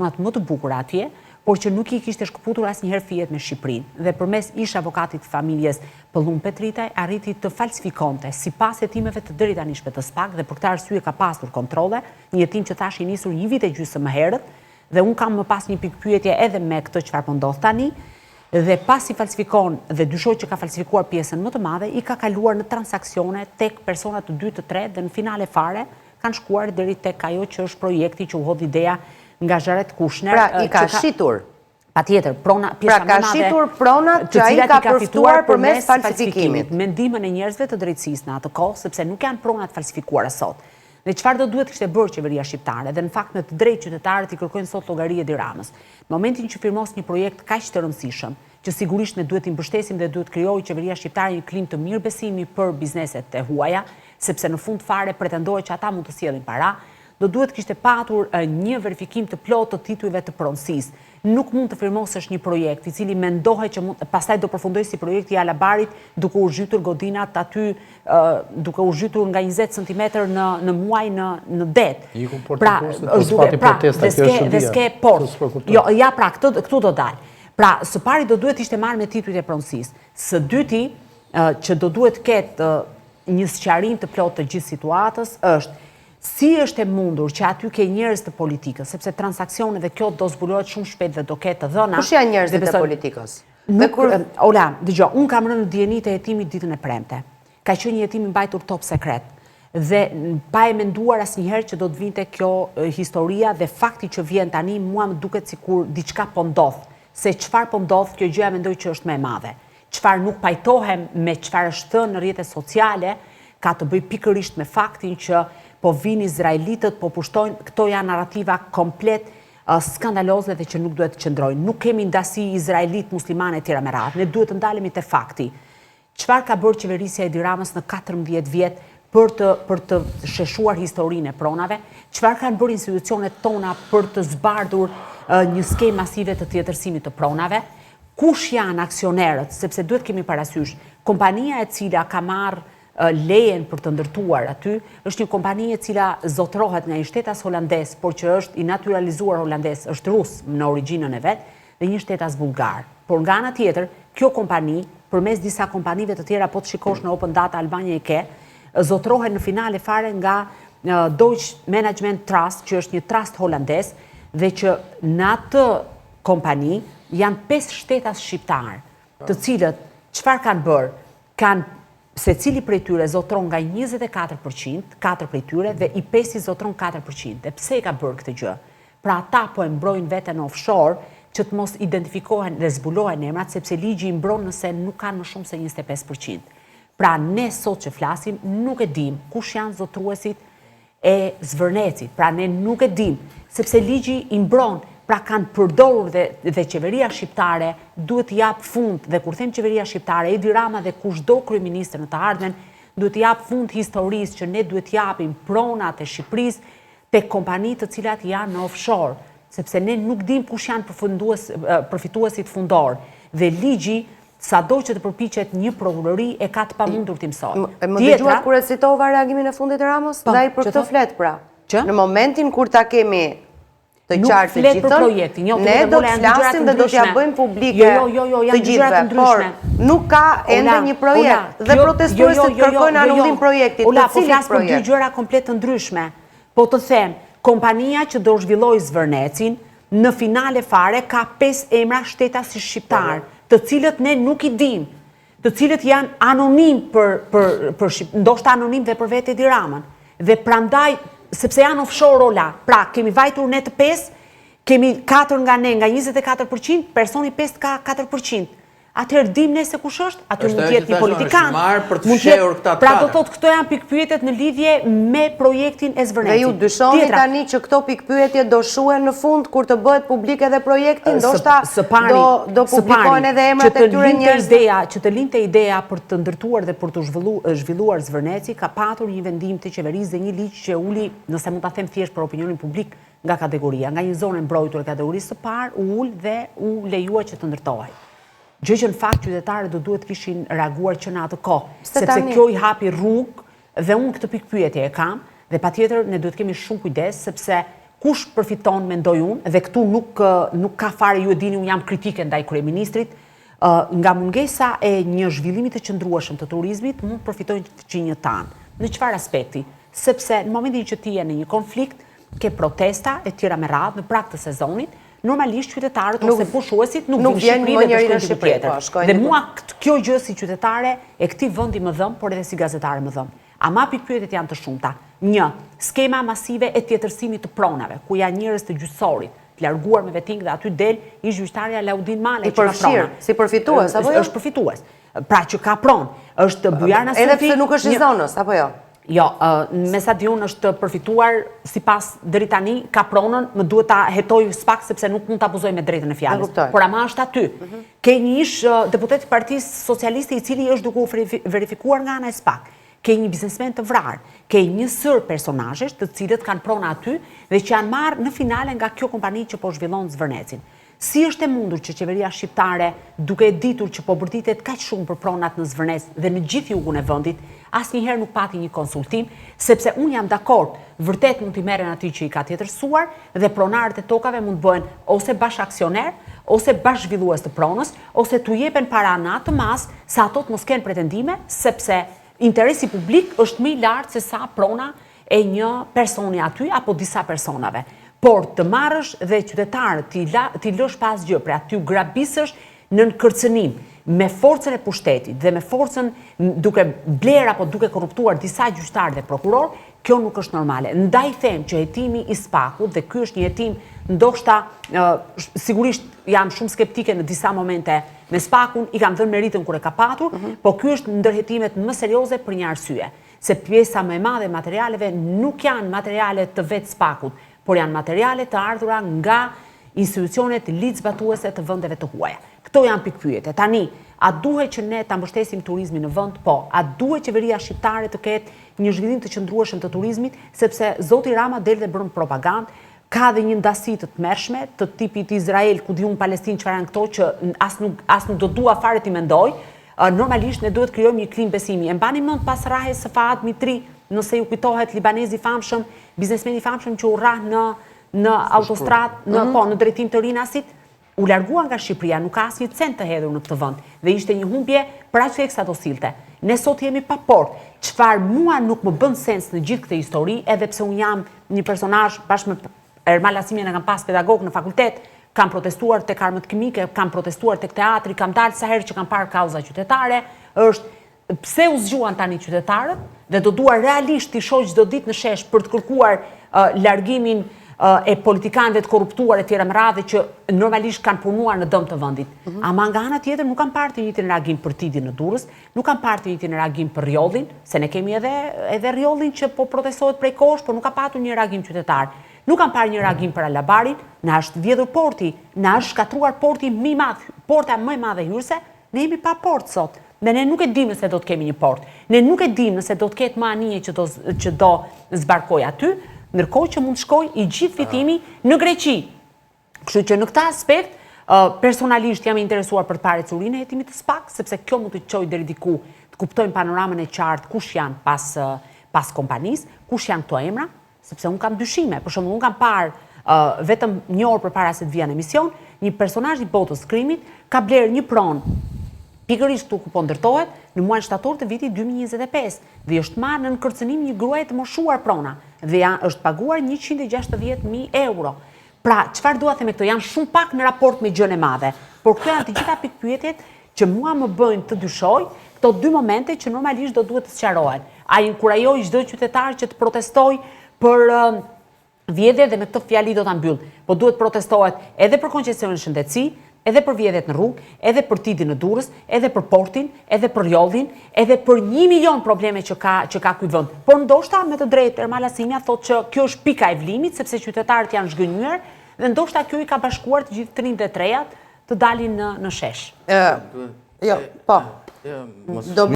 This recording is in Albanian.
më të bukur atje, por që nuk i kishte shkëputur asnjëherë fijet me Shqipërinë. Dhe përmes ish avokatit të familjes Pëllum Petritaj arriti të falsifikonte sipas hetimeve të deri tanishme të SPAK dhe për këtë arsye ka pasur kontrolle, një hetim që tash i nisur 1 vit e gjysmë më herët, dhe un kam më pas një pikë pyetje edhe me këtë çfarë po ndodh tani. Dhe pasi falsifikon dhe dyshoj që ka falsifikuar pjesën më të madhe, i ka kaluar në transaksione tek persona të 2 të 3 dhe në finale fare kanë shkuar deri tek ajo që është projekti që u hodh ideja nga Zharet Kushner. Pra i ka shitur. Patjetër, pra ka shitur pronat që ai ka përfituar përmes falsifikimit. Me ndihmën e njerëzve të drejtësisë në atë kohë, sepse nuk janë pronat falsifikuara sot. Dhe çfarë do duhet kishte bërë qeveria shqiptare, dhe në fakt në të drejtë qytetarët i kërkojnë sot llogari e Tiranës. Në momentin që firmos një projekt kaq të rëndësishëm, që sigurisht ne duhet i mbështesim dhe duhet krijojë qeveria shqiptare një klim të mirëbesimi për bizneset e huaja, sepse në fund fare pretendohet që ata mund të sjellin para, do duhet kishte patur një verifikim të plotë të titujve të pronësisë. Nuk mund të firmosësh një projekt i cili mendohet që pastaj do përfundoj si projekti i Alabarit duke u zhytur godinat aty, duke u zhytur nga 20 cm në muaj në det. Dhe s'ke port. Ja pra, këtu do dalë. Pra, së pari do duhet ishte marrë me titujt e pronësisë. Së dyti, që do duhet ketë një sqarim të plotë të gjithë situatës, është si është e mundur që aty ke njerëz të politikës, sepse transakcione dhe kjo do zbulohet shumë shpejt dhe do ketë të dhëna. Kush janë njerëzit e politikës? Ola, dëgjoj, unë kam rënë në dijenit e hetimit ditën e premte. Ka qenë një hetim i mbajtur top sekret. Dhe pa e menduar asnjëherë që do të vinte kjo historia dhe fakti që vjen tani mua më duket sikur diçka po ndodh. Se çfarë po ndodh, kjo gjëja mendoj që është më e madhe. Çfarë nuk pajtohem me çfarë është thënë në rrjetet sociale, ka të bëjë pikërisht me faktin që po vinë izraelitët, po pushtojnë, këto janë narrativa komplet skandaloze dhe që nuk duhet të qëndrojnë. Nuk kemi ndasi izraelit, muslimane e tjera me radhë. Ne duhet të ndalemi te fakti. Çfarë ka bërë qeverisja e Edi Ramës në 14 vjet për të sheshuar historinë e pronave? Çfarë kanë bërë institucionet tona për të zbardhur një skemë masive të tjetërsimit të pronave? Kush janë aksionerët? Sepse duhet kemi parasysh, kompania e cila ka marrë lejen për të ndërtuar aty, është një kompani e cila zotërohet nga një shtetas holandes, por që është i naturalizuar holandes, është rus në origjinën e vet, dhe një shtetas bulgar. Por nga ana tjetër, kjo kompani, përmes disa kompanive të tjera, po të shikosh në Open Data Albania e ke, zotërohet në finale fare nga Deutsche Management Trust, që është një trust holandes, dhe që në atë kompani janë 5 shtetas shqiptar, të cilët çfarë kanë bërë? Kanë se cili prej tyre zotron nga 24%, 4 prej tyre, dhe i 5 zotron 4%. E pse e ka bërë këtë gjë? Pra ata po e mbrojnë veten offshore që të mos identifikohen dhe zbulohen emrat, sepse ligji i mbron nëse nuk kanë më shumë se 25%. Pra ne sot që flasim nuk e dim kush janë zotruesit e Zvërnecit. Pra ne nuk e dim, sepse ligji i mbron. Pra kanë përdorur dhe qeveria shqiptare duhet të jap fund, dhe kur them qeveria shqiptare, Edi Rama dhe kushdo kryeminist në të ardhmen duhet të jap fund historisë që ne duhet japim pronat e Shqipërisë tek kompani të cilat janë në offshore, sepse ne nuk dim kush janë përfituesit fundor. Dhe ligji, sado që të përpiqet një prokurori, e ka të pamundur të mësoj. Më dëgjuat kur e citova reagimin e fundit të Ramës? Ndaj për këtë flet pra. Në momentin kur ta kemi të qartë të gjithën, ne do të flasim dhe do t'ja bëjmë publike të gjithve, por nuk ka ende një projekt dhe protestuesit kërkojnë anullim projektit. Ola, po flas për 2 gjëra komplet të ndryshme. Po të them, kompania që do zhvilloj Zvërnecin, në finale fare ka 5 emra shtetas shqiptar, të cilët ne nuk i dim, të cilët janë anonim ndoshta anonim dhe për vetë Edi Ramën. Dhe prandaj sepse janë offshore, Ola, pra kemi vajtur ne të 5, kemi 4 nga ne, nga 24%, personi 5 ka 4%. Atëherë dim ne se kush është, aty mund të jetë një politikan. Pra do thotë këto janë pikpyetjet në lidhje me projektin e Zvërnecit. Dhe ju dyshoni tani që këto pikpyetje do shuhen në fund kur të bëhet publik edhe projekti, ndoshta do publikohen edhe emrat e këtyre njerëzve. Që të lindte ideja për të ndërtuar dhe për të zhvilluar Zvërneci, ka patur një vendim të qeverisë dhe një ligj që uli, nëse mund ta them thjesht për opinionin publik, nga kategoria, nga një zonë mbrojtur e kategorisë së parë, u ul dhe u lejua që të ndërtohej. Gjë që në fakt qytetarët do duhet kishin reaguar që në atë kohë, sepse kjo i hapi rrugë dhe unë këtë pikpyetje e kam, dhe patjetër ne duhet kemi shumë kujdes, sepse kush përfiton mendoj unë, dhe këtu nuk ka fare, ju e dini, unë jam kritike ndaj kryeministrit, nga mungesa e një zhvillimit të qëndrueshëm të turizmit, mund përfitojnë që një tanë. Në çfarë aspekti? Sepse në momentin që ti je në një konflikt, ke protesta e tjera me radhë në prag të sezonit, normalisht qytetarët ose pushuesit nuk vinë Shqipëri dhe të shkojnë tjetër. Dhe mua kjo gjë si qytetare e këtij vendi më dhëm, por edhe si gazetare më dhëm. Ama pikpyetjet janë të shumta. 1. Skema masive e tjetërsimit të pronave, ku janë njerëz të gjyqësorit, të larguar me vetting dhe aty del ish gjyqtarja Laudin Male që ka prona. Si përfitues apo jo? Është përfitues. Pra që ka pronë. Është Bujarna Sofi. Edhe pse nuk është i zonës apo jo? Jo, me sa di unë është përfituar sipas deri tani ka pronën, më duhet ta hetoj spak sepse nuk mund ta abuzoj me drejtën e fjalës. Por ama është aty. Ke një ish deputet i Partisë Socialiste i cili është duke u verifikuar nga ana e spak. Ke një biznesmen të vrarë, ke një sër personazhesh të cilët kanë prona aty dhe që janë marrë në finale nga kjo kompani që po zhvillon zvërnecin. Si është e mundur që qeveria shqiptare, duke e ditur që po bërtitet kaq shumë për pronat në Zvërnec dhe në gjithë jugun e vendit, asnjëherë nuk pati një konsultim, sepse unë jam dakord, vërtet mund t'i merren aty që i ka tjetërsuar dhe pronarët e tokave mund bëhen ose bash aksioner, ose bash zhvillues të pronës, ose t'u jepen para në atë mas sa ato të mos kenë pretendime, sepse interesi publik është më i lartë se sa prona e një personi aty apo disa personave. Por të marrësh dhe qytetarët t'i lësh pas gjë, pra t'ju grabisësh në kërcënim me forcën e pushtetit dhe me forcën duke bler apo duke korruptuar disa gjyqtarë dhe prokuror, kjo nuk është normale. Ndaj them që hetimi i Spakut, dhe ky është një hetim ndoshta sigurisht jam shumë skeptike në disa momente me Spakun, i kam dhënë meritën kur e ka patur, po ky është ndër hetimet më serioze për një arsye, se pjesa më e madhe e materialeve nuk janë materiale të vetë Spakut, por janë materiale të ardhura nga institucionet ligjzbatuese të vendeve të huaja. Këto janë pikpyetje. Tani, a duhet që ne ta mbështesim turizmin në vend? Po. A duhet qeveria shqiptare të ketë një zhvillim të qëndrueshëm të turizmit, sepse zoti Rama del dhe bën propagandë, ka dhe një ndasi të tmerrshme të tipit Izrael, ku diun Palestinë çfarë janë këto që as nuk do dua fare ti mendoj. Normalisht ne duhet krijojmë një klimë besimi. E mbani mend pas rrahjes së Fahat Mitri, nëse ju kujtohet libanezi i famshëm, biznesmeni i famshëm që u rrah në autostradë, në drejtim të Rinasit, u largua nga Shqipëria, nuk ka asnjë cent të hedhur në këtë vend dhe ishte një humbje për aq sa do silte. Ne sot jemi pa port. Çfarë mua nuk më bën sens në gjithë këtë histori, edhe pse un jam një personazh bashkë me Ermal Asimin e kam pas pedagog në fakultet, kam protestuar tek armët kimike, kam protestuar tek teatri, kam dalë sa herë që kam parë kauza qytetare, është pse u zgjuan tani qytetarët dhe do duar realisht t'i shoh çdo ditë në shesh për të kërkuar largimin e politikanëve të korruptuar e tjera me radhë që normalisht kanë punuar në dëm të vendit. Ama nga ana tjetër nuk kam parë të njëjtin reagim për Tidin në Durrës, nuk kam parë të njëjtin reagim për Rjollin, se ne kemi edhe Rjollin që po protestohet prej kohësh, por nuk ka patur një reagim qytetar. Nuk kam parë një reagim për Alabarin, na është vjedhur porti, na është shkatruar porti më i madh, porta më e madhe hyrëse, ne jemi pa port sot. Dhe ne nuk e dim nëse do të kemi një port. Ne nuk e dim nëse do të ketë më anije që do zbarkoj aty, ndërkohë që mund të shkoj i gjithë fitimi në Greqi. Kështu që në këtë aspekt, personalisht jam interesuar për të parë ecurinë e hetimit të SPAK, sepse kjo mund të çojë deri diku, të kuptojmë panoramën e qartë kush janë pas kompanisë, kush janë këto emra, sepse unë kam dyshime. Për shembull, unë kam parë vetëm një orë përpara se të vija në emision, një personazh i botës krimit ka blerë një pronë pikërisht këtu ku po ndërtohet në muajin shtator të vitit 2025 dhe është marrë në kërcënim një gruaje të moshuar prona dhe është paguar 160.000 euro. Pra, çfarë dua të them me këto? Janë shumë pak në raport me gjën e madhe, por këto janë të gjitha pikpyetjet që mua më bëjnë të dyshoj këto dy momente që normalisht do duhet të sqarohen. A inkurajoj çdo qytetar që të protestojë për vjedhje dhe me këtë fjali do ta mbyll. Po duhet protestohet edhe për koncesionin shëndetësi, edhe për vjedhjet në rrugë, edhe për Tidin në Durrës, edhe për portin, edhe për Rjollin, edhe për 1 milion probleme që ka ky vend. Por ndoshta me të drejtë Ermal Asimja thotë që kjo është pika e vlimit sepse qytetarët janë zhgënjur dhe ndoshta kjo i ka bashkuar të gjithë trinjtë dhe trejat të dalin në shesh. Jo, po.